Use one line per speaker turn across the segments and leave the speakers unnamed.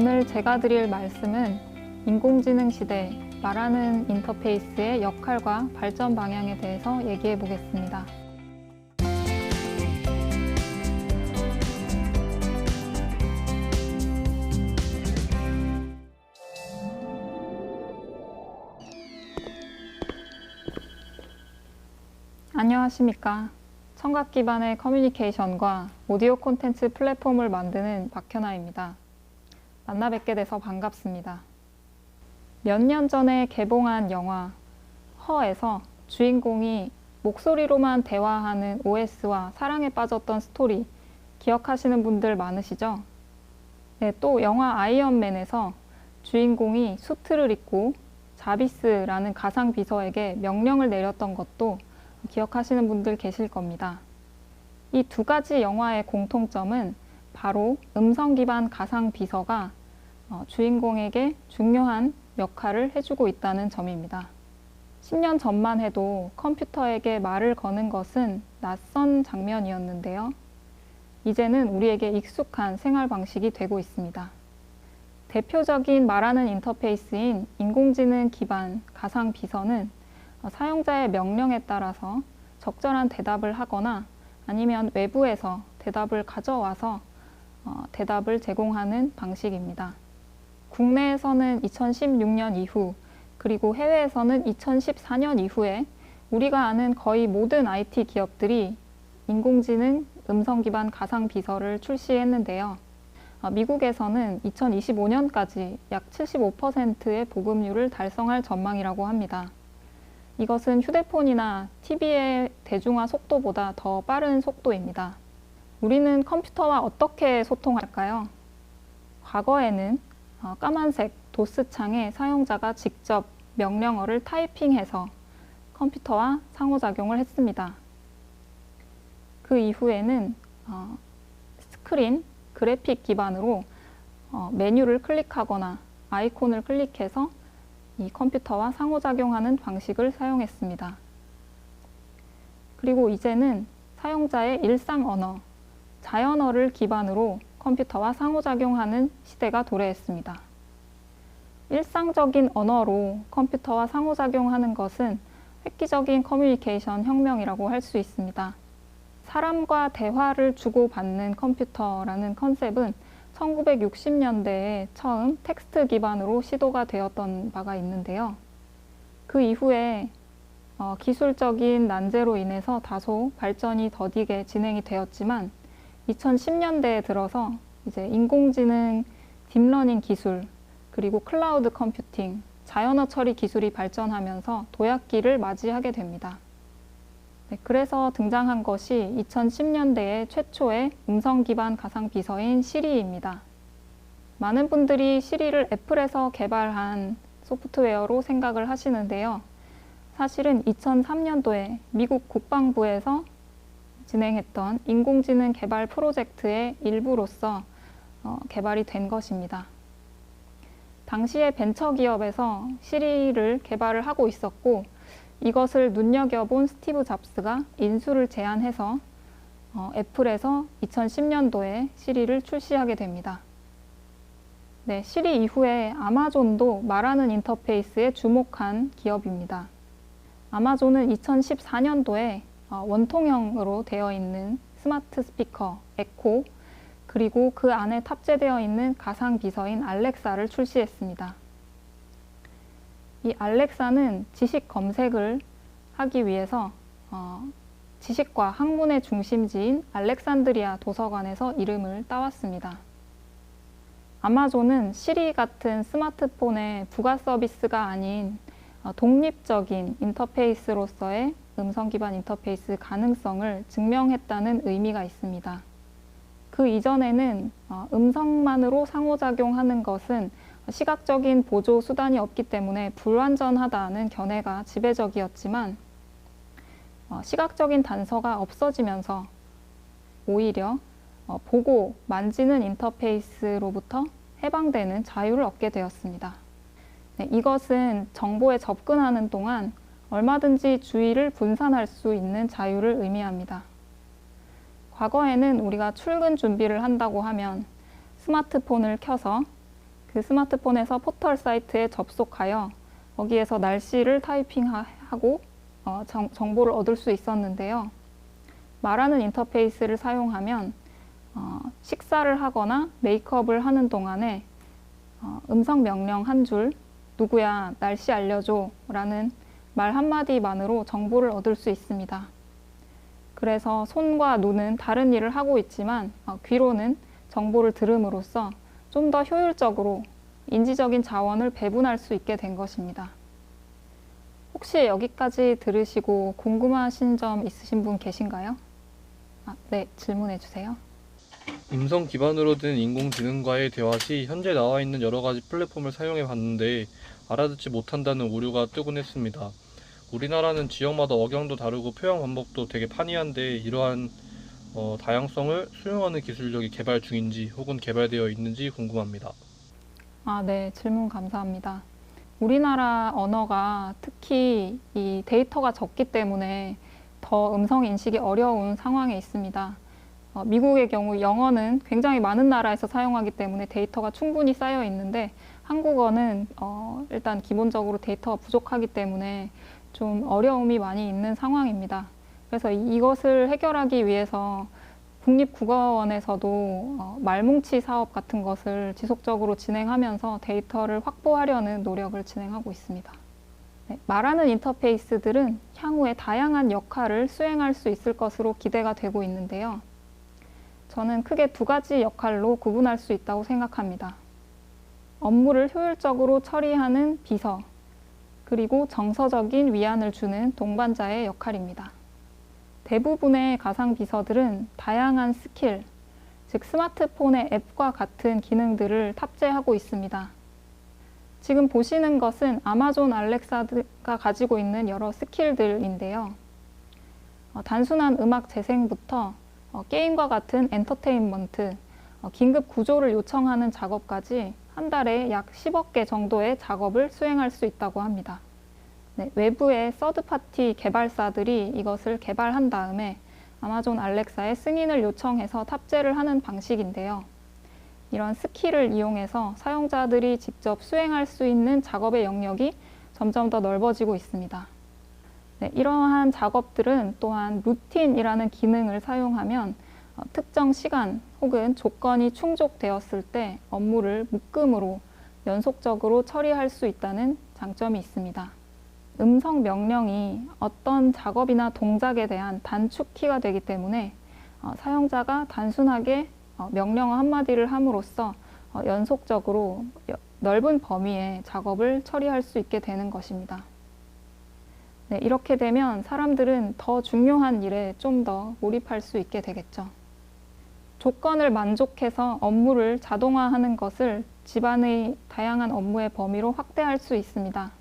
오늘 제가 드릴 말씀은 인공지능 시대 말하는 인터페이스의 역할과 발전 방향에 대해서 얘기해 보겠습니다. 안녕하십니까. 청각 기반의 커뮤니케이션과 오디오 콘텐츠 플랫폼을 만드는 박현아입니다. 만나 뵙게 돼서 반갑습니다. 몇 년 전에 개봉한 영화 허에서 주인공이 목소리로만 대화하는 OS와 사랑에 빠졌던 스토리 기억하시는 분들 많으시죠? 네, 또 영화 아이언맨에서 주인공이 수트를 입고 자비스라는 가상 비서에게 명령을 내렸던 것도 기억하시는 분들 계실 겁니다. 이 두 가지 영화의 공통점은 바로 음성 기반 가상 비서가 주인공에게 중요한 역할을 해주고 있다는 점입니다. 10년 전만 해도 컴퓨터에게 말을 거는 것은 낯선 장면이었는데요. 이제는 우리에게 익숙한 생활 방식이 되고 있습니다. 대표적인 말하는 인터페이스인 인공지능 기반 가상 비서는 사용자의 명령에 따라서 적절한 대답을 하거나 아니면 외부에서 대답을 가져와서 대답을 제공하는 방식입니다. 국내에서는 2016년 이후 그리고 해외에서는 2014년 이후에 우리가 아는 거의 모든 IT 기업들이 인공지능 음성 기반 가상 비서를 출시했는데요. 미국에서는 2025년까지 약 75%의 보급률을 달성할 전망이라고 합니다. 이것은 휴대폰이나 TV의 대중화 속도보다 더 빠른 속도입니다. 우리는 컴퓨터와 어떻게 소통할까요? 과거에는 까만색 도스 창에 사용자가 직접 명령어를 타이핑해서 컴퓨터와 상호작용을 했습니다. 그 이후에는 스크린, 그래픽 기반으로 메뉴를 클릭하거나 아이콘을 클릭해서 이 컴퓨터와 상호작용하는 방식을 사용했습니다. 그리고 이제는 사용자의 일상 언어, 자연어를 기반으로 컴퓨터와 상호작용하는 시대가 도래했습니다. 일상적인 언어로 컴퓨터와 상호작용하는 것은 획기적인 커뮤니케이션 혁명이라고 할 수 있습니다. 사람과 대화를 주고받는 컴퓨터라는 컨셉은 1960년대에 처음 텍스트 기반으로 시도가 되었던 바가 있는데요. 그 이후에 기술적인 난제로 인해서 다소 발전이 더디게 진행이 되었지만 2010년대에 들어서 이제 인공지능, 딥러닝 기술, 그리고 클라우드 컴퓨팅, 자연어 처리 기술이 발전하면서 도약기를 맞이하게 됩니다. 네, 그래서 등장한 것이 2010년대의 최초의 음성 기반 가상 비서인 시리입니다. 많은 분들이 시리를 애플에서 개발한 소프트웨어로 생각을 하시는데요. 사실은 2003년도에 미국 국방부에서 진행했던 인공지능 개발 프로젝트의 일부로서 개발이 된 것입니다. 당시에 벤처기업에서 시리를 개발을 하고 있었고 이것을 눈여겨본 스티브 잡스가 인수를 제안해서 애플에서 2010년도에 시리를 출시하게 됩니다. 네, 시리 이후에 아마존도 말하는 인터페이스에 주목한 기업입니다. 아마존은 2014년도에 원통형으로 되어 있는 스마트 스피커 에코 그리고 그 안에 탑재되어 있는 가상 비서인 알렉사를 출시했습니다. 이 알렉사는 지식 검색을 하기 위해서 지식과 학문의 중심지인 알렉산드리아 도서관에서 이름을 따왔습니다. 아마존은 시리 같은 스마트폰의 부가 서비스가 아닌 독립적인 인터페이스로서의 음성 기반 인터페이스 가능성을 증명했다는 의미가 있습니다. 그 이전에는 음성만으로 상호작용하는 것은 시각적인 보조 수단이 없기 때문에 불완전하다는 견해가 지배적이었지만 시각적인 단서가 없어지면서 오히려 보고 만지는 인터페이스로부터 해방되는 자유를 얻게 되었습니다. 네, 이것은 정보에 접근하는 동안 얼마든지 주의를 분산할 수 있는 자유를 의미합니다. 과거에는 우리가 출근 준비를 한다고 하면 스마트폰을 켜서 그 스마트폰에서 포털 사이트에 접속하여 거기에서 날씨를 타이핑하고 정보를 얻을 수 있었는데요. 말하는 인터페이스를 사용하면 식사를 하거나 메이크업을 하는 동안에 음성 명령 한 줄, 누구야, 날씨 알려줘 라는 말 한마디만으로 정보를 얻을 수 있습니다. 그래서 손과 눈은 다른 일을 하고 있지만 귀로는 정보를 들음으로써 좀 더 효율적으로 인지적인 자원을 배분할 수 있게 된 것입니다. 혹시 여기까지 들으시고 궁금하신 점 있으신 분 계신가요? 네, 질문해 주세요.
음성 기반으로 된 인공지능과의 대화 시 현재 나와 있는 여러 가지 플랫폼을 사용해 봤는데 알아듣지 못한다는 오류가 뜨곤 했습니다. 우리나라는 지역마다 억양도 다르고 표현 방법도 되게 판이한데 이러한 다양성을 수용하는 기술력이 개발 중인지 혹은 개발되어 있는지 궁금합니다.
네, 질문 감사합니다. 우리나라 언어가 특히 이 데이터가 적기 때문에 더 음성 인식이 어려운 상황에 있습니다. 미국의 경우 영어는 굉장히 많은 나라에서 사용하기 때문에 데이터가 충분히 쌓여 있는데 한국어는 일단 기본적으로 데이터가 부족하기 때문에 좀 어려움이 많이 있는 상황입니다. 그래서 이것을 해결하기 위해서 국립국어원에서도 말뭉치 사업 같은 것을 지속적으로 진행하면서 데이터를 확보하려는 노력을 진행하고 있습니다. 네, 말하는 인터페이스들은 향후에 다양한 역할을 수행할 수 있을 것으로 기대가 되고 있는데요. 저는 크게 두 가지 역할로 구분할 수 있다고 생각합니다. 업무를 효율적으로 처리하는 비서, 그리고 정서적인 위안을 주는 동반자의 역할입니다. 대부분의 가상 비서들은 다양한 스킬, 즉 스마트폰의 앱과 같은 기능들을 탑재하고 있습니다. 지금 보시는 것은 아마존 알렉사가 가지고 있는 여러 스킬들인데요. 단순한 음악 재생부터 게임과 같은 엔터테인먼트, 긴급 구조를 요청하는 작업까지 한 달에 약 10억 개 정도의 작업을 수행할 수 있다고 합니다. 네, 외부의 서드파티 개발사들이 이것을 개발한 다음에 아마존 알렉사에 승인을 요청해서 탑재를 하는 방식인데요. 이런 스킬을 이용해서 사용자들이 직접 수행할 수 있는 작업의 영역이 점점 더 넓어지고 있습니다. 네, 이러한 작업들은 또한 루틴이라는 기능을 사용하면 특정 시간 혹은 조건이 충족되었을 때 업무를 묶음으로 연속적으로 처리할 수 있다는 장점이 있습니다. 음성 명령이 어떤 작업이나 동작에 대한 단축키가 되기 때문에 사용자가 단순하게 명령 한마디를 함으로써 연속적으로 넓은 범위의 작업을 처리할 수 있게 되는 것입니다. 네, 이렇게 되면 사람들은 더 중요한 일에 좀 더 몰입할 수 있게 되겠죠. 조건을 만족해서 업무를 자동화하는 것을 집안의 다양한 업무의 범위로 확대할 수 있습니다.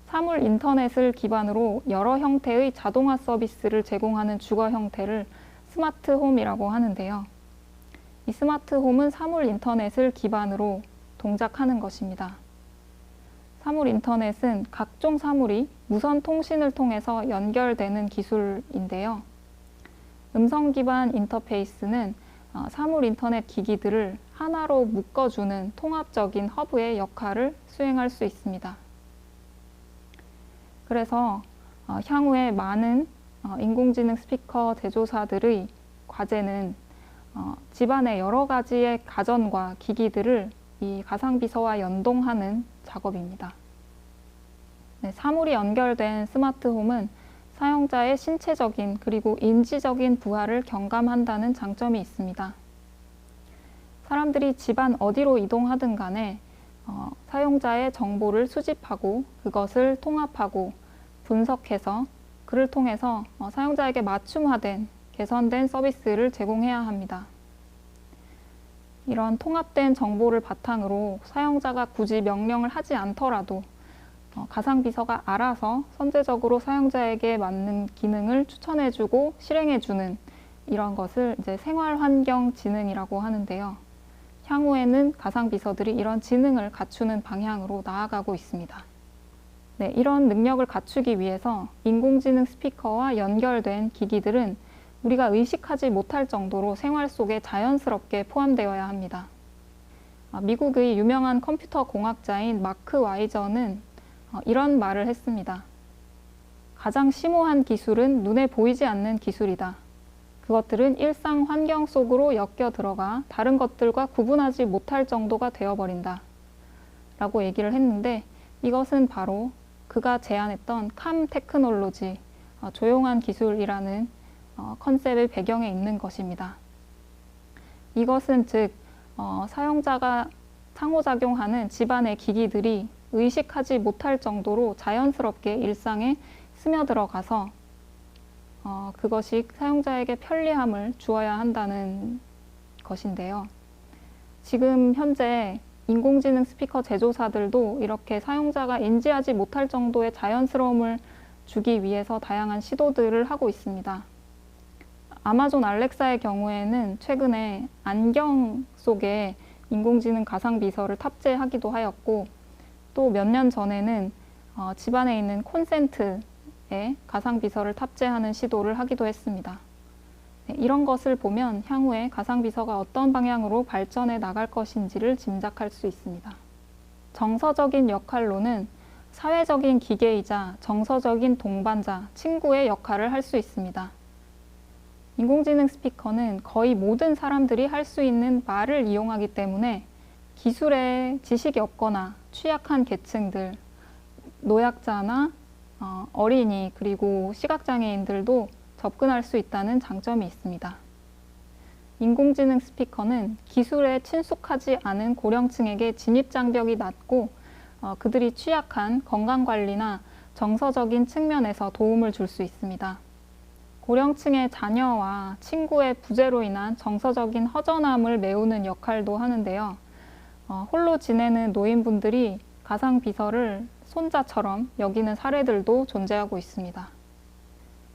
사물 인터넷을 기반으로 여러 형태의 자동화 서비스를 제공하는 주거 형태를 스마트홈이라고 하는데요. 이 스마트홈은 사물 인터넷을 기반으로 동작하는 것입니다. 사물 인터넷은 각종 사물이 무선 통신을 통해서 연결되는 기술인데요. 음성 기반 인터페이스는 사물 인터넷 기기들을 하나로 묶어주는 통합적인 허브의 역할을 수행할 수 있습니다. 그래서 향후에 많은 인공지능 스피커 제조사들의 과제는 집안의 여러 가지의 가전과 기기들을 이 가상비서와 연동하는 작업입니다. 네, 사물이 연결된 스마트홈은 사용자의 신체적인 그리고 인지적인 부하를 경감한다는 장점이 있습니다. 사람들이 집안 어디로 이동하든 간에 사용자의 정보를 수집하고 그것을 통합하고 분석해서 그를 통해서 사용자에게 맞춤화된 개선된 서비스를 제공해야 합니다. 이런 통합된 정보를 바탕으로 사용자가 굳이 명령을 하지 않더라도 가상비서가 알아서 선제적으로 사용자에게 맞는 기능을 추천해주고 실행해주는 이런 것을 이제 생활환경지능이라고 하는데요. 향후에는 가상비서들이 이런 지능을 갖추는 방향으로 나아가고 있습니다. 네, 이런 능력을 갖추기 위해서 인공지능 스피커와 연결된 기기들은 우리가 의식하지 못할 정도로 생활 속에 자연스럽게 포함되어야 합니다. 미국의 유명한 컴퓨터 공학자인 마크 와이저는 이런 말을 했습니다. 가장 심오한 기술은 눈에 보이지 않는 기술이다. 그것들은 일상 환경 속으로 엮여 들어가 다른 것들과 구분하지 못할 정도가 되어버린다. 라고 얘기를 했는데 이것은 바로 그가 제안했던 캄 테크놀로지, 조용한 기술이라는 컨셉의 배경에 있는 것입니다. 이것은 즉 사용자가 상호작용하는 집안의 기기들이 의식하지 못할 정도로 자연스럽게 일상에 스며들어가서 그것이 사용자에게 편리함을 주어야 한다는 것인데요. 지금 현재 인공지능 스피커 제조사들도 이렇게 사용자가 인지하지 못할 정도의 자연스러움을 주기 위해서 다양한 시도들을 하고 있습니다. 아마존 알렉사의 경우에는 최근에 안경 속에 인공지능 가상 비서를 탑재하기도 하였고, 또 몇 년 전에는 집안에 있는 콘센트에 가상 비서를 탑재하는 시도를 하기도 했습니다. 이런 것을 보면 향후에 가상 비서가 어떤 방향으로 발전해 나갈 것인지를 짐작할 수 있습니다. 정서적인 역할로는 사회적인 기계이자 정서적인 동반자, 친구의 역할을 할 수 있습니다. 인공지능 스피커는 거의 모든 사람들이 할 수 있는 말을 이용하기 때문에 기술에 지식이 없거나 취약한 계층들, 노약자나 어린이, 그리고 시각장애인들도 접근할 수 있다는 장점이 있습니다. 인공지능 스피커는 기술에 친숙하지 않은 고령층에게 진입장벽이 낮고 그들이 취약한 건강관리나 정서적인 측면에서 도움을 줄 수 있습니다. 고령층의 자녀와 친구의 부재로 인한 정서적인 허전함을 메우는 역할도 하는데요. 홀로 지내는 노인분들이 가상 비서를 손자처럼 여기는 사례들도 존재하고 있습니다.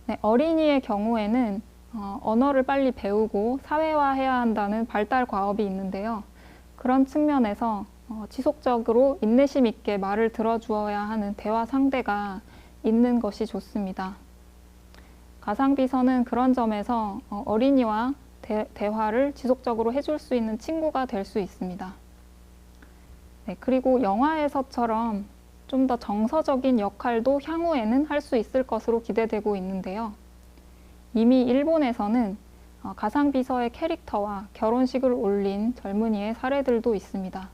네, 어린이의 경우에는 언어를 빨리 배우고 사회화해야 한다는 발달 과업이 있는데요. 그런 측면에서 지속적으로 인내심 있게 말을 들어주어야 하는 대화 상대가 있는 것이 좋습니다. 가상비서는 그런 점에서 어린이와 대화를 지속적으로 해줄 수 있는 친구가 될 수 있습니다. 네, 그리고 영화에서처럼 좀 더 정서적인 역할도 향후에는 할 수 있을 것으로 기대되고 있는데요. 이미 일본에서는 가상비서의 캐릭터와 결혼식을 올린 젊은이의 사례들도 있습니다.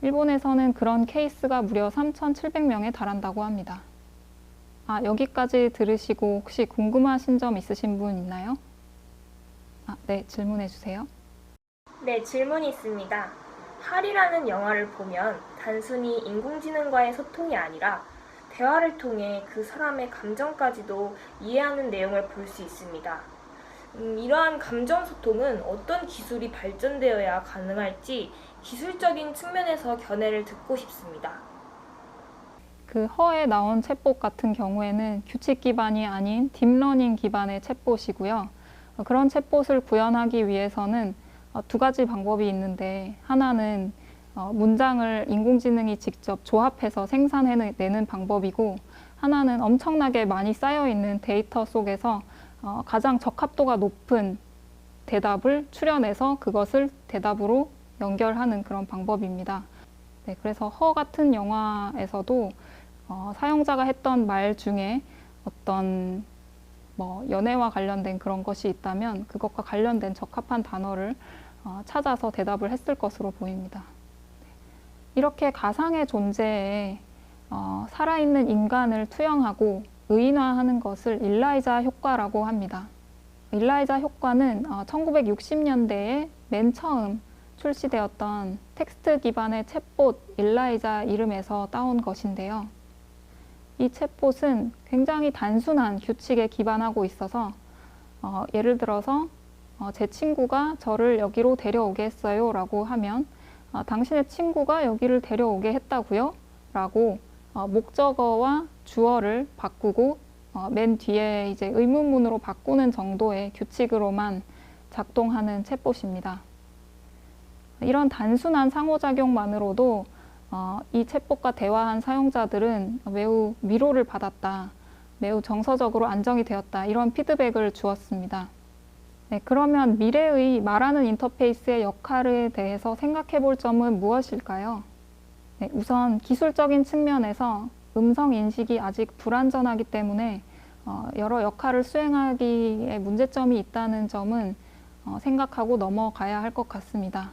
일본에서는 그런 케이스가 무려 3,700명에 달한다고 합니다. 여기까지 들으시고 혹시 궁금하신 점 있으신 분 있나요? 네, 질문해 주세요.
네, 질문이 있습니다. 할이라는 영화를 보면 단순히 인공지능과의 소통이 아니라 대화를 통해 그 사람의 감정까지도 이해하는 내용을 볼 수 있습니다. 이러한 감정 소통은 어떤 기술이 발전되어야 가능할지 기술적인 측면에서 견해를 듣고 싶습니다.
그 허에 나온 챗봇 같은 경우에는 규칙 기반이 아닌 딥러닝 기반의 챗봇이고요. 그런 챗봇을 구현하기 위해서는 두 가지 방법이 있는데, 하나는 문장을 인공지능이 직접 조합해서 생산해내는 방법이고, 하나는 엄청나게 많이 쌓여있는 데이터 속에서 가장 적합도가 높은 대답을 추려내서 그것을 대답으로 연결하는 그런 방법입니다. 네, 그래서 허 같은 영화에서도 사용자가 했던 말 중에 어떤 연애와 관련된 그런 것이 있다면 그것과 관련된 적합한 단어를 찾아서 대답을 했을 것으로 보입니다. 이렇게 가상의 존재에 살아있는 인간을 투영하고 의인화하는 것을 일라이자 효과라고 합니다. 일라이자 효과는 1960년대에 맨 처음 출시되었던 텍스트 기반의 챗봇 일라이자 이름에서 따온 것인데요. 이 챗봇은 굉장히 단순한 규칙에 기반하고 있어서 예를 들어서 제 친구가 저를 여기로 데려오겠어요 라고 하면 당신의 친구가 여기를 데려오게 했다고요? 라고 목적어와 주어를 바꾸고 맨 뒤에 이제 의문문으로 바꾸는 정도의 규칙으로만 작동하는 챗봇입니다. 이런 단순한 상호작용만으로도 이 챗봇과 대화한 사용자들은 매우 위로를 받았다, 매우 정서적으로 안정이 되었다, 이런 피드백을 주었습니다. 네, 그러면 미래의 말하는 인터페이스의 역할에 대해서 생각해 볼 점은 무엇일까요? 네, 우선 기술적인 측면에서 음성 인식이 아직 불완전하기 때문에 여러 역할을 수행하기에 문제점이 있다는 점은 생각하고 넘어가야 할 것 같습니다.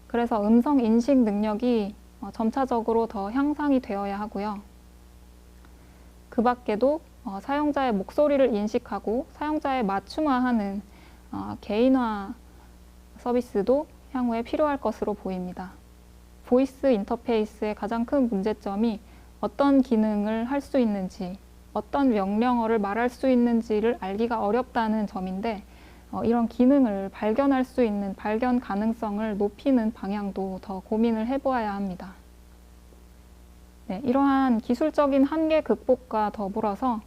그래서 음성 인식 능력이 점차적으로 더 향상이 되어야 하고요. 그 밖에도 사용자의 목소리를 인식하고 사용자에 맞춤화하는 개인화 서비스도 향후에 필요할 것으로 보입니다. 보이스 인터페이스의 가장 큰 문제점이 어떤 기능을 할 수 있는지, 어떤 명령어를 말할 수 있는지를 알기가 어렵다는 점인데 이런 기능을 발견할 수 있는 발견 가능성을 높이는 방향도 더 고민을 해보아야 합니다. 네, 이러한 기술적인 한계 극복과 더불어서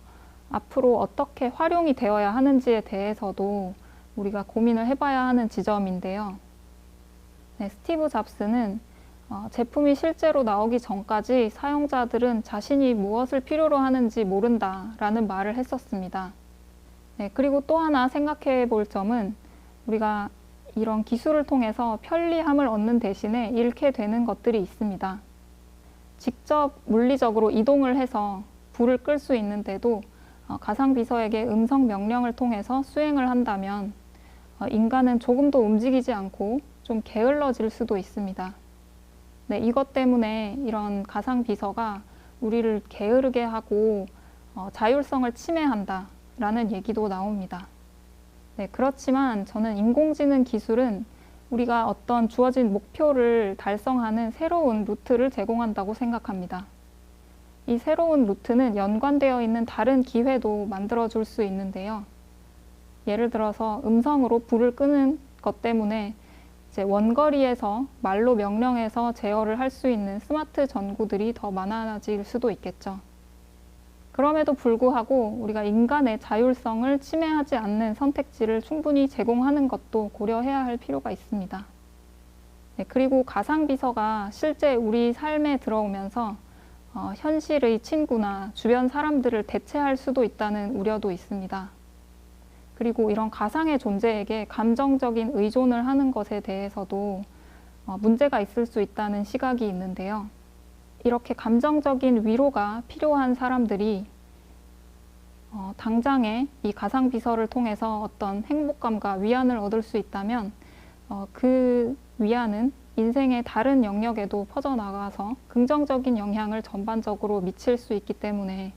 앞으로 어떻게 활용이 되어야 하는지에 대해서도 우리가 고민을 해봐야 하는 지점인데요. 네, 스티브 잡스는 제품이 실제로 나오기 전까지 사용자들은 자신이 무엇을 필요로 하는지 모른다라는 말을 했었습니다. 네, 그리고 또 하나 생각해 볼 점은 우리가 이런 기술을 통해서 편리함을 얻는 대신에 잃게 되는 것들이 있습니다. 직접 물리적으로 이동을 해서 불을 끌 수 있는데도 가상비서에게 음성 명령을 통해서 수행을 한다면 인간은 조금도 움직이지 않고 좀 게을러질 수도 있습니다. 네, 이것 때문에 이런 가상비서가 우리를 게으르게 하고 자율성을 침해한다라는 얘기도 나옵니다. 네, 그렇지만 저는 인공지능 기술은 우리가 어떤 주어진 목표를 달성하는 새로운 루트를 제공한다고 생각합니다. 이 새로운 루트는 연관되어 있는 다른 기회도 만들어줄 수 있는데요. 예를 들어서 음성으로 불을 끄는 것 때문에 이제 원거리에서 말로 명령해서 제어를 할 수 있는 스마트 전구들이 더 많아질 수도 있겠죠. 그럼에도 불구하고 우리가 인간의 자율성을 침해하지 않는 선택지를 충분히 제공하는 것도 고려해야 할 필요가 있습니다. 네, 그리고 가상비서가 실제 우리 삶에 들어오면서 현실의 친구나 주변 사람들을 대체할 수도 있다는 우려도 있습니다. 그리고 이런 가상의 존재에게 감정적인 의존을 하는 것에 대해서도 문제가 있을 수 있다는 시각이 있는데요. 이렇게 감정적인 위로가 필요한 사람들이 당장에 이 가상비서를 통해서 어떤 행복감과 위안을 얻을 수 있다면 그 위안은 인생의 다른 영역에도 퍼져나가서 긍정적인 영향을 전반적으로 미칠 수 있기 때문에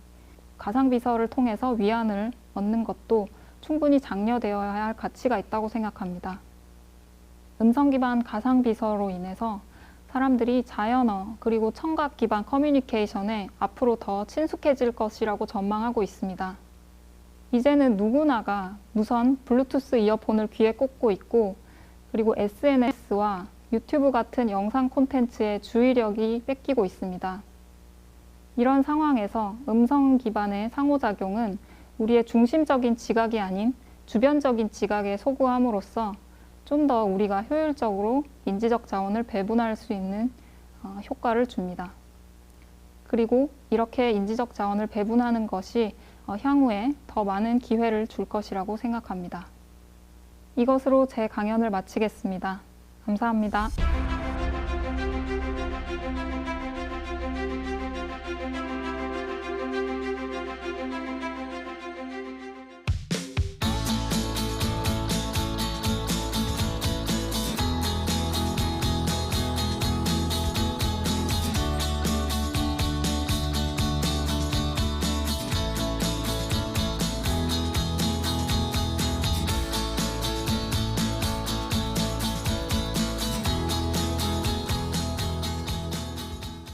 가상비서를 통해서 위안을 얻는 것도 충분히 장려되어야 할 가치가 있다고 생각합니다. 음성 기반 가상비서로 인해서 사람들이 자연어 그리고 청각 기반 커뮤니케이션에 앞으로 더 친숙해질 것이라고 전망하고 있습니다. 이제는 누구나가 무선 블루투스 이어폰을 귀에 꽂고 있고 그리고 SNS와 유튜브 같은 영상 콘텐츠의 주의력이 뺏기고 있습니다. 이런 상황에서 음성 기반의 상호작용은 우리의 중심적인 지각이 아닌 주변적인 지각에 소구함으로써 좀 더 우리가 효율적으로 인지적 자원을 배분할 수 있는 효과를 줍니다. 그리고 이렇게 인지적 자원을 배분하는 것이 향후에 더 많은 기회를 줄 것이라고 생각합니다. 이것으로 제 강연을 마치겠습니다. 감사합니다.